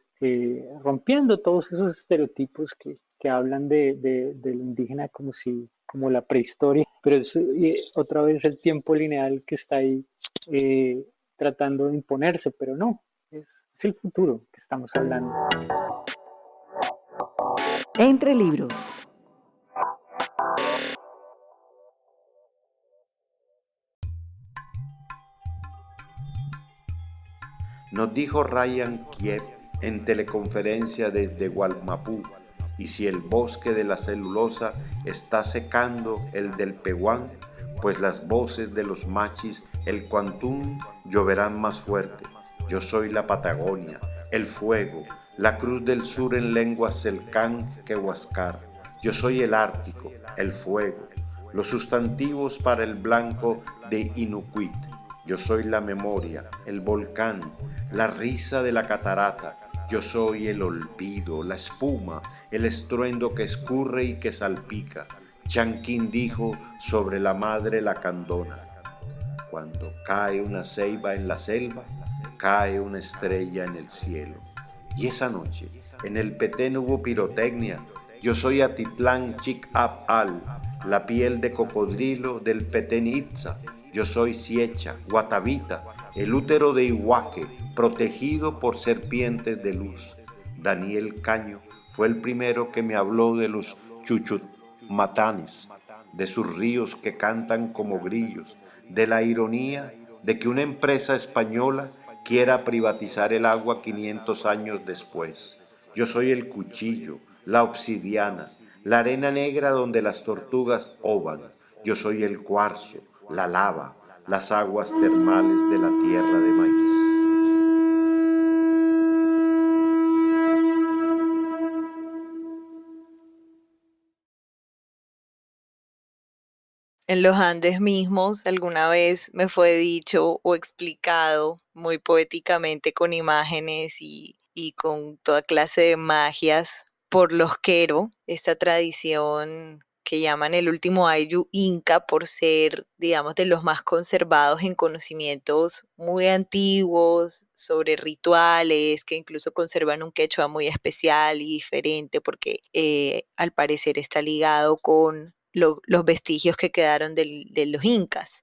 rompiendo todos esos estereotipos que hablan de lo indígena como la prehistoria, pero es otra vez el tiempo lineal que está ahí tratando de imponerse, pero no, es el futuro que estamos hablando. Entre libros. Nos dijo Ryan Kiev en teleconferencia desde Gualmapú, y si el bosque de la celulosa está secando el del pehuán, pues las voces de los machis, el cuantún, lloverán más fuerte. Yo soy la Patagonia, el fuego, la cruz del sur en lengua selcán que huascar. Yo soy el Ártico, el fuego, los sustantivos para el blanco de Inukuit. Yo soy la memoria, el volcán, la risa de la catarata. Yo soy el olvido, la espuma, el estruendo que escurre y que salpica. Chanquín dijo sobre la madre lacandona: cuando cae una ceiba en la selva, cae una estrella en el cielo. Y esa noche, en el Petén hubo pirotecnia. Yo soy Atitlán Chic-Ap-Al, la piel de cocodrilo del Petén Itza. Yo soy Siecha, Guatavita, el útero de Iguaque, protegido por serpientes de luz. Daniel Caño fue el primero que me habló de los chuchutmatanes, de sus ríos que cantan como grillos, de la ironía de que una empresa española quiera privatizar el agua 500 años después. Yo soy el cuchillo, la obsidiana, la arena negra donde las tortugas ovan. Yo soy el cuarzo, la lava, las aguas termales de la tierra de maíz. En los Andes mismos alguna vez me fue dicho o explicado muy poéticamente con imágenes y con toda clase de magias por los Quero, esta tradición que llaman el último ayllu inca por ser, digamos, de los más conservados en conocimientos muy antiguos sobre rituales, que incluso conservan un quechua muy especial y diferente porque al parecer está ligado con los vestigios que quedaron de los incas.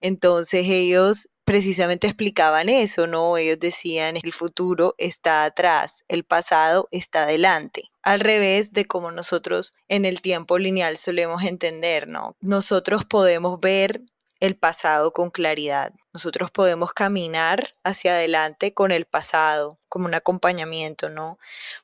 Entonces ellos precisamente explicaban eso, ¿no? Ellos decían, el futuro está atrás, el pasado está adelante, al revés de como nosotros en el tiempo lineal solemos entender, ¿no? Nosotros podemos ver el pasado con claridad, nosotros podemos caminar hacia adelante con el pasado, como un acompañamiento, ¿no?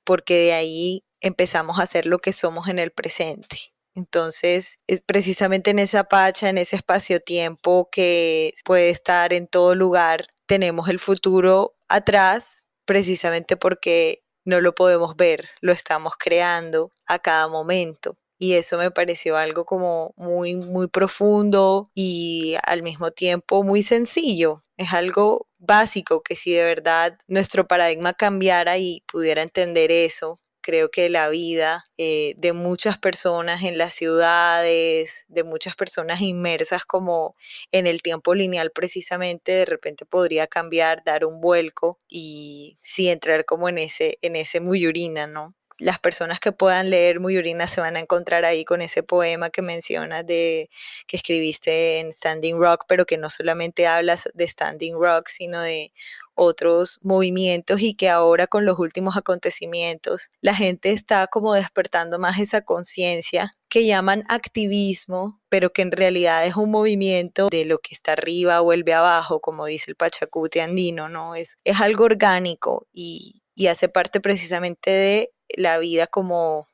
Porque de ahí empezamos a ser lo que somos en el presente. Entonces, es precisamente en esa pacha, en ese espacio-tiempo que puede estar en todo lugar, tenemos el futuro atrás, precisamente porque no lo podemos ver, lo estamos creando a cada momento. Y eso me pareció algo como muy, muy profundo y al mismo tiempo muy sencillo. Es algo básico que si de verdad nuestro paradigma cambiara y pudiera entender eso, creo que la vida de muchas personas en las ciudades, de muchas personas inmersas como en el tiempo lineal precisamente, de repente podría cambiar, dar un vuelco y sí entrar como en ese Muyurina, ¿no? Las personas que puedan leer Muyurina se van a encontrar ahí con ese poema que mencionas que escribiste en Standing Rock, pero que no solamente hablas de Standing Rock, sino de otros movimientos y que ahora con los últimos acontecimientos la gente está como despertando más esa conciencia que llaman activismo, pero que en realidad es un movimiento de lo que está arriba vuelve abajo, como dice el Pachacuti andino, ¿no? Es algo orgánico y hace parte precisamente de la vida como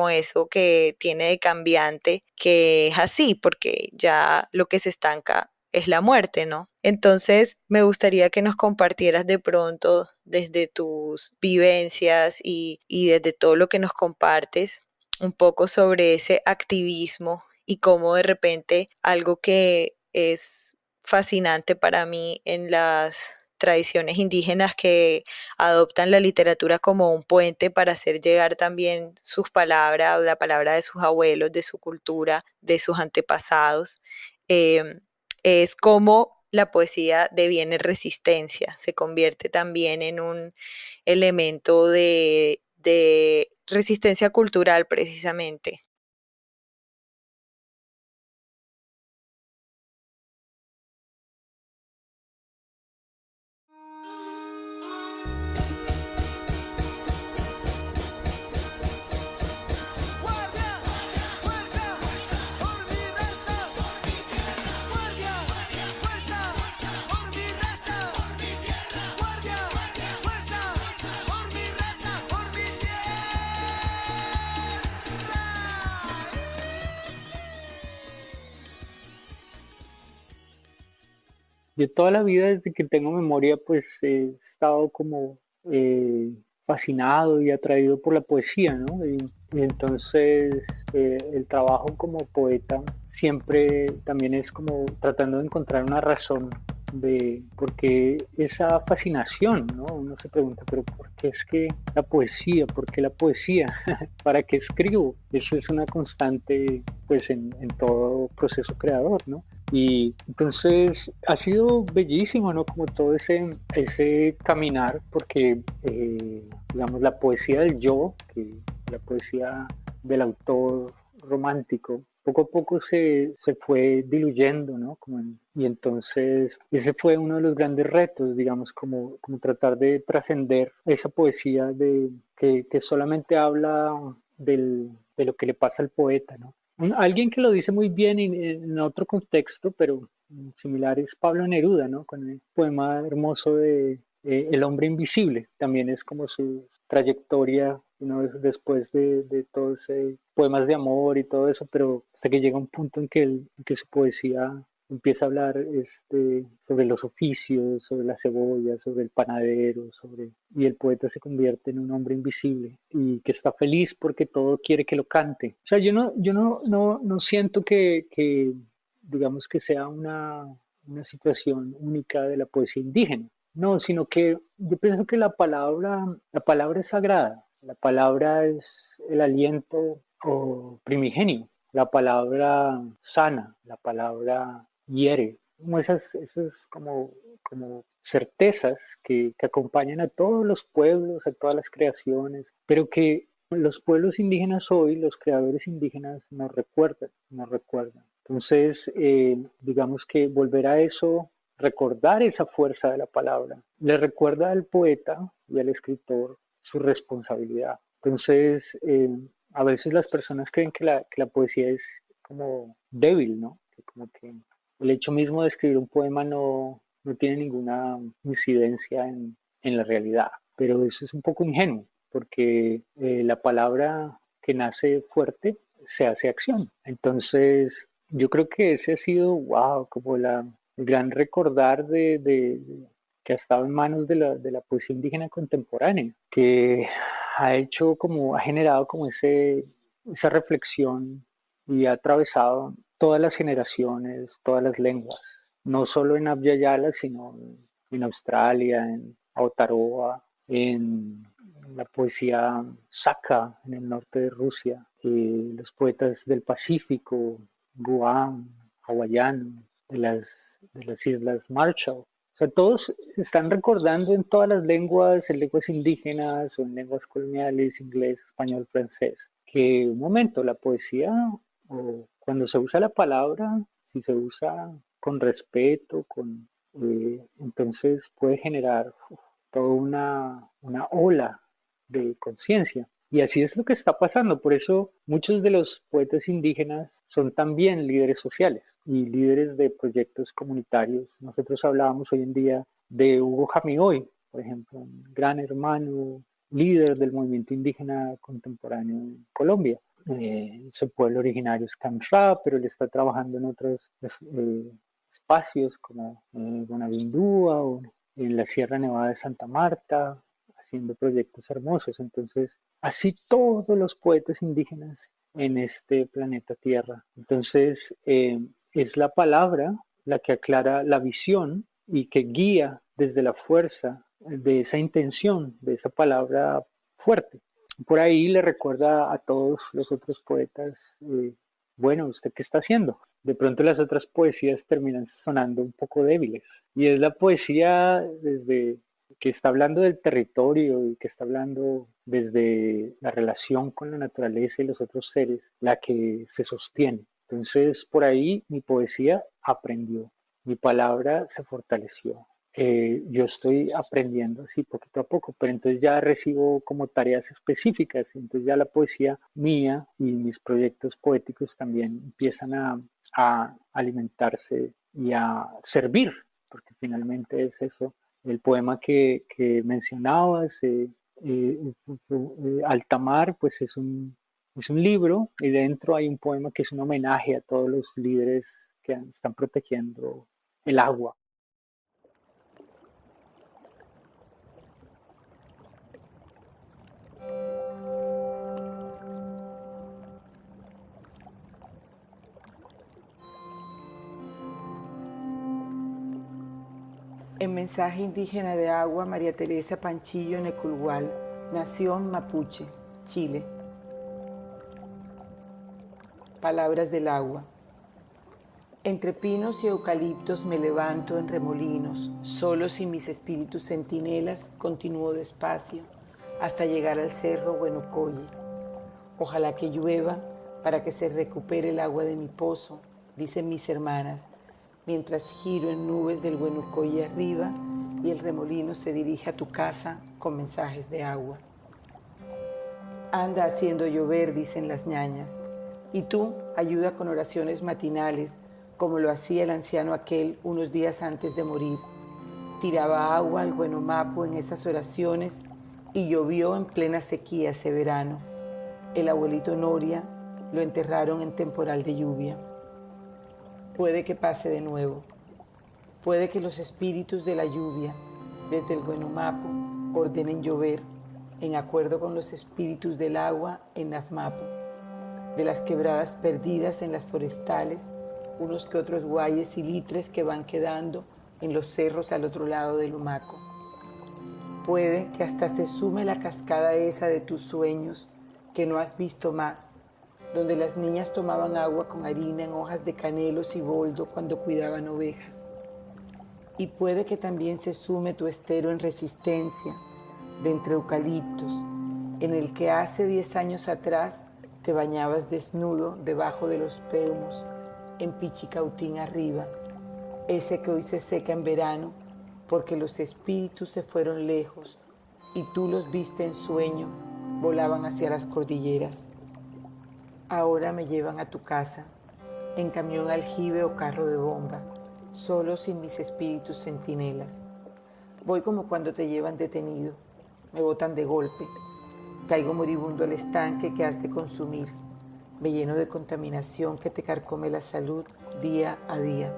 eso que tiene de cambiante, que es así, porque ya lo que se estanca es la muerte, ¿no? Entonces, me gustaría que nos compartieras de pronto desde tus vivencias y desde todo lo que nos compartes un poco sobre ese activismo y cómo de repente algo que es fascinante para mí en las tradiciones indígenas que adoptan la literatura como un puente para hacer llegar también sus palabras o la palabra de sus abuelos, de su cultura, de sus antepasados. Eh, es como la poesía deviene resistencia, se convierte también en un elemento de resistencia cultural precisamente. Guardia, fuerza, por mi raza. Guardia, fuerza, por mi raza. Guardia, fuerza, por mi raza, por mi tierra. Yo toda la vida, desde que tengo memoria, pues he estado como fascinado y atraído por la poesía, ¿no? Y entonces el trabajo como poeta siempre también es como tratando de encontrar una razón de por qué esa fascinación, ¿no? Uno se pregunta, pero ¿por qué es que la poesía? ¿Por qué la poesía? ¿Para qué escribo? Esa es una constante, pues, en todo proceso creador, ¿no? Y entonces ha sido bellísimo, ¿no? Como todo ese caminar, porque, digamos, la poesía del yo, que la poesía del autor romántico, poco a poco se fue diluyendo, ¿no? Y entonces ese fue uno de los grandes retos, digamos, como tratar de trascender esa poesía que solamente habla de lo que le pasa al poeta, ¿no? Alguien que lo dice muy bien en otro contexto, pero similar, es Pablo Neruda, ¿no? Con el poema hermoso de El hombre invisible. También es como su trayectoria, ¿no? Después de todos poemas de amor y todo eso, pero hasta que llega un punto en que su poesía empieza a hablar sobre los oficios, sobre la cebolla, sobre el panadero, y el poeta se convierte en un hombre invisible y que está feliz porque todo quiere que lo cante. O sea, yo no siento que digamos que sea una situación única de la poesía indígena. No, sino que yo pienso que la palabra es sagrada, la palabra es el aliento primigenio la palabra sana, la palabra hiere, como esas como certezas que acompañan a todos los pueblos, a todas las creaciones, pero que los pueblos indígenas hoy, los creadores indígenas nos recuerdan. Entonces, digamos que volver a eso, recordar esa fuerza de la palabra, le recuerda al poeta y al escritor su responsabilidad. Entonces, a veces las personas creen que la poesía es como débil, ¿no? Que como que el hecho mismo de escribir un poema no tiene ninguna incidencia en la realidad, pero eso es un poco ingenuo, porque la palabra que nace fuerte se hace acción. Entonces, yo creo que ese ha sido, wow, como el gran recordar que ha estado en manos de la poesía indígena contemporánea, que ha generado como esa reflexión y ha atravesado todas las generaciones, todas las lenguas, no solo en Abya Yala, sino en Australia, en Aotaroa, en la poesía Saka en el norte de Rusia, los poetas del Pacífico, Guam, hawaianos, de las Islas Marshall. O sea, todos están recordando en todas las lenguas, en lenguas indígenas o en lenguas coloniales, inglés, español, francés, que un momento, la poesía, o cuando se usa la palabra, si se usa con respeto, entonces puede generar toda una ola de conciencia. Y así es lo que está pasando. Por eso muchos de los poetas indígenas son también líderes sociales y líderes de proyectos comunitarios. Nosotros hablábamos hoy en día de Hugo Jamioy, por ejemplo, un gran hermano, líder del movimiento indígena contemporáneo en Colombia. Su pueblo originario es Camra, pero él está trabajando en otros espacios como Bonavindúa o en la Sierra Nevada de Santa Marta, haciendo proyectos hermosos. Entonces, así todos los poetas indígenas en este planeta Tierra. Entonces, es la palabra la que aclara la visión y que guía desde la fuerza de esa intención, de esa palabra fuerte. Por ahí le recuerda a todos los otros poetas, bueno, ¿usted qué está haciendo? De pronto las otras poesías terminan sonando un poco débiles. Y es la poesía desde que está hablando del territorio y que está hablando desde la relación con la naturaleza y los otros seres, la que se sostiene. Entonces, por ahí mi poesía aprendió, mi palabra se fortaleció. Yo estoy aprendiendo así poquito a poco, pero entonces ya recibo como tareas específicas, entonces ya la poesía mía y mis proyectos poéticos también empiezan a alimentarse y a servir, porque finalmente es eso. El poema que mencionabas, Altamar, pues es un libro y dentro hay un poema que es un homenaje a todos los líderes que están protegiendo el agua. En Mensaje Indígena de Agua, María Teresa Panchillo Neculhual, nación Mapuche, Chile. Palabras del agua. Entre pinos y eucaliptos me levanto en remolinos, solo sin mis espíritus centinelas continúo despacio hasta llegar al cerro Huenucoyi. Ojalá que llueva para que se recupere el agua de mi pozo, dicen mis hermanas, mientras giro en nubes del Huenucoyi arriba y el remolino se dirige a tu casa con mensajes de agua. Anda haciendo llover, dicen las ñañas, y tú ayuda con oraciones matinales, como lo hacía el anciano aquel unos días antes de morir. Tiraba agua al Huenumapu en esas oraciones y llovió en plena sequía ese verano. El abuelito Noria lo enterraron en temporal de lluvia. Puede que pase de nuevo. Puede que los espíritus de la lluvia, desde el Huenumapu, ordenen llover, en acuerdo con los espíritus del agua en Nafmapu, de las quebradas perdidas en las forestales, unos que otros guayes y litres que van quedando en los cerros al otro lado del Humaco. Puede que hasta se sume la cascada esa de tus sueños que no has visto más, donde las niñas tomaban agua con harina en hojas de canelos y boldo cuando cuidaban ovejas. Y puede que también se sume tu estero en Resistencia, de entre eucaliptos, en el que hace 10 años atrás te bañabas desnudo debajo de los peumos, en Pichicautín arriba, ese que hoy se seca en verano porque los espíritus se fueron lejos y tú los viste en sueño, volaban hacia las cordilleras. Ahora me llevan a tu casa, en camión aljibe o carro de bomba, solo sin mis espíritus centinelas. Voy como cuando te llevan detenido, me botan de golpe, caigo moribundo al estanque que has de consumir, me lleno de contaminación que te carcome la salud día a día.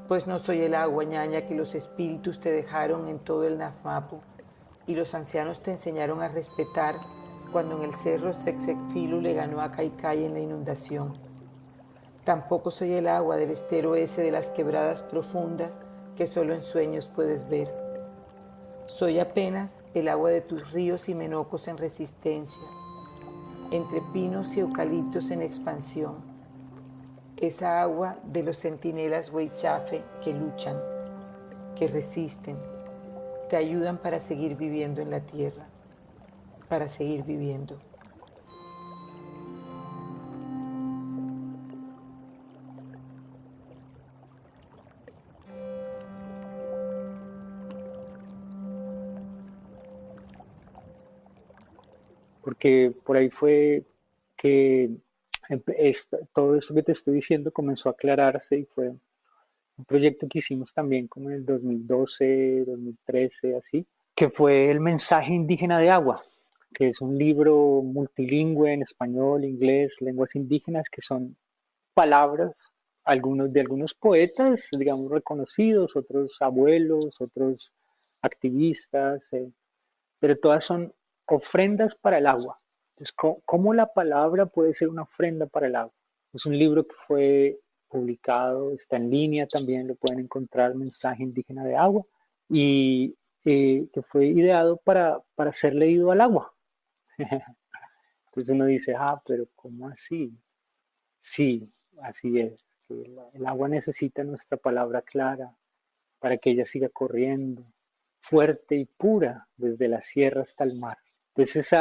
Pues no soy el agua, ñaña, que los espíritus te dejaron en todo el Nafmapu y los ancianos te enseñaron a respetar cuando en el cerro Sexecfilu le ganó a Caicay en la inundación. Tampoco soy el agua del estero ese de las quebradas profundas que solo en sueños puedes ver. Soy apenas el agua de tus ríos y menocos en Resistencia, entre pinos y eucaliptos en expansión. Esa agua de los centinelas Huaychafe que luchan, que resisten, te ayudan para seguir viviendo en la tierra, para seguir viviendo. Porque por ahí fue que todo esto que te estoy diciendo comenzó a aclararse y fue un proyecto que hicimos también como en el 2012, 2013, así, que fue El mensaje indígena de agua, que es un libro multilingüe en español, inglés, lenguas indígenas, que son palabras, de algunos poetas, digamos, reconocidos, otros abuelos, otros activistas, pero todas son ofrendas para el agua. Entonces, ¿cómo la palabra puede ser una ofrenda para el agua? Es un libro que fue publicado, está en línea también, lo pueden encontrar, Mensaje Indígena de Agua, y que fue ideado para ser leído al agua. Entonces uno dice, pero ¿cómo así? Sí, así es. El agua necesita nuestra palabra clara para que ella siga corriendo, fuerte y pura, desde la sierra hasta el mar. Entonces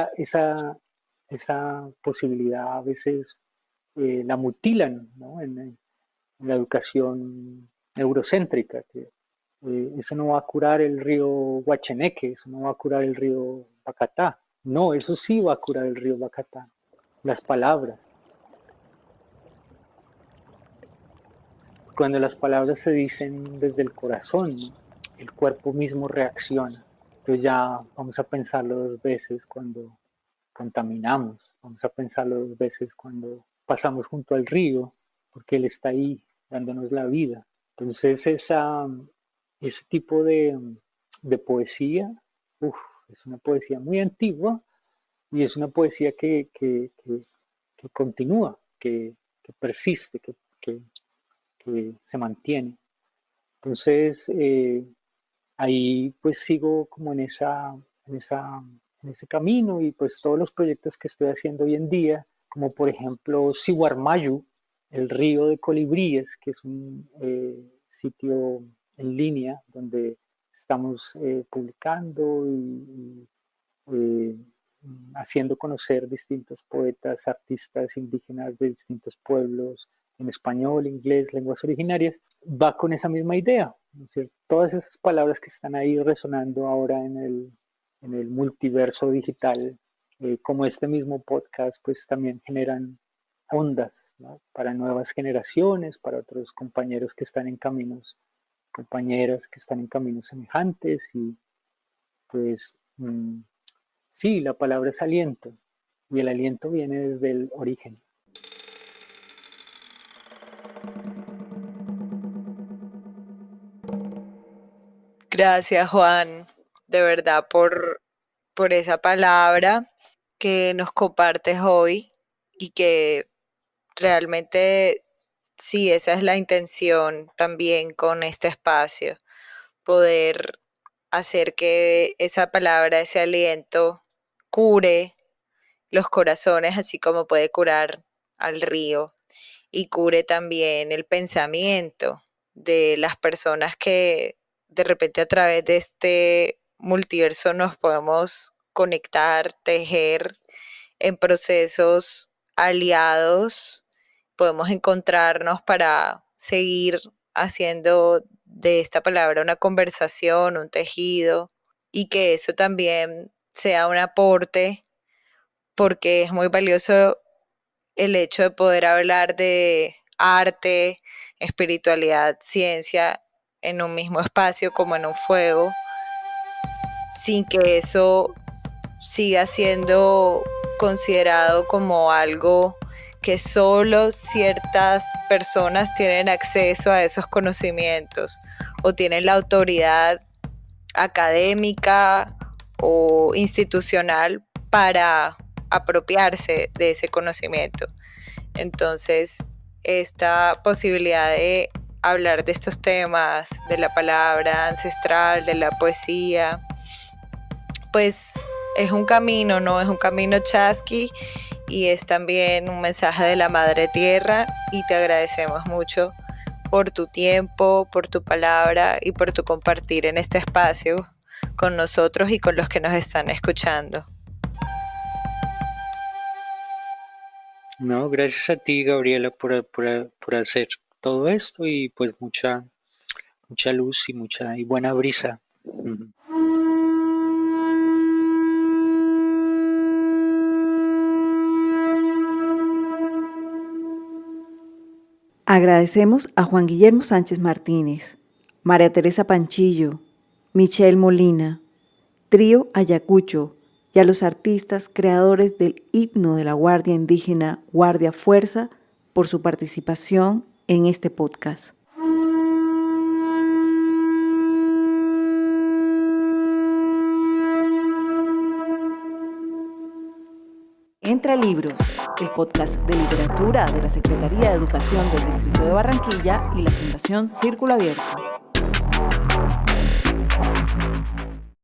esa posibilidad a veces la mutilan, ¿no? en la educación eurocéntrica, que eso no va a curar el río Huacheneque, eso no va a curar el río Bacatá. No, eso sí va a curar el río Bacatá, las palabras. Cuando las palabras se dicen desde el corazón, ¿no? El cuerpo mismo reacciona. Entonces ya vamos a pensarlo 2 veces cuando contaminamos, vamos a pensarlo 2 veces cuando pasamos junto al río, porque él está ahí dándonos la vida. Entonces ese tipo de poesía, es una poesía muy antigua y es una poesía que continúa, que persiste, que se mantiene. Entonces, ahí pues sigo como en ese camino y pues todos los proyectos que estoy haciendo hoy en día, como por ejemplo Sihuarmayu, el río de colibríes, que es un sitio en línea donde estamos publicando y haciendo conocer distintos poetas, artistas indígenas de distintos pueblos, en español, inglés, lenguas originarias, va con esa misma idea. ¿No es cierto? Todas esas palabras que están ahí resonando ahora en el multiverso digital, como este mismo podcast, pues también generan ondas, ¿no? Para nuevas generaciones, para otros compañeros que están en caminos, compañeras que están en caminos semejantes y pues sí, la palabra es aliento y el aliento viene desde el origen. Gracias, Juan, de verdad por esa palabra que nos compartes hoy y que realmente sí, esa es la intención también con este espacio, poder hacer que esa palabra, ese aliento cure los corazones, así como puede curar al río, y cure también el pensamiento de las personas que de repente a través de este multiverso nos podemos conectar, tejer en procesos aliados, podemos encontrarnos para seguir haciendo de esta palabra una conversación, un tejido, y que eso también sea un aporte, porque es muy valioso el hecho de poder hablar de arte, espiritualidad, ciencia en un mismo espacio como en un fuego, sin que eso siga siendo considerado como algo que solo ciertas personas tienen acceso a esos conocimientos o tienen la autoridad académica o institucional para apropiarse de ese conocimiento. Entonces, esta posibilidad de hablar de estos temas, de la palabra ancestral, de la poesía, pues es un camino, ¿no? Es un camino chasqui y es también un mensaje de la Madre Tierra, y te agradecemos mucho por tu tiempo, por tu palabra y por tu compartir en este espacio con nosotros y con los que nos están escuchando. No, gracias a ti, Gabriela, por hacer todo esto, y pues mucha luz y buena brisa. Agradecemos a Juan Guillermo Sánchez Martínez, María Teresa Panchillo, Michelle Molina, Trío Ayacucho, y a los artistas creadores del himno de la Guardia Indígena Guardia Fuerza por su participación en este podcast. Entre Libros, el podcast de literatura de la Secretaría de Educación del Distrito de Barranquilla y la Fundación Círculo Abierto.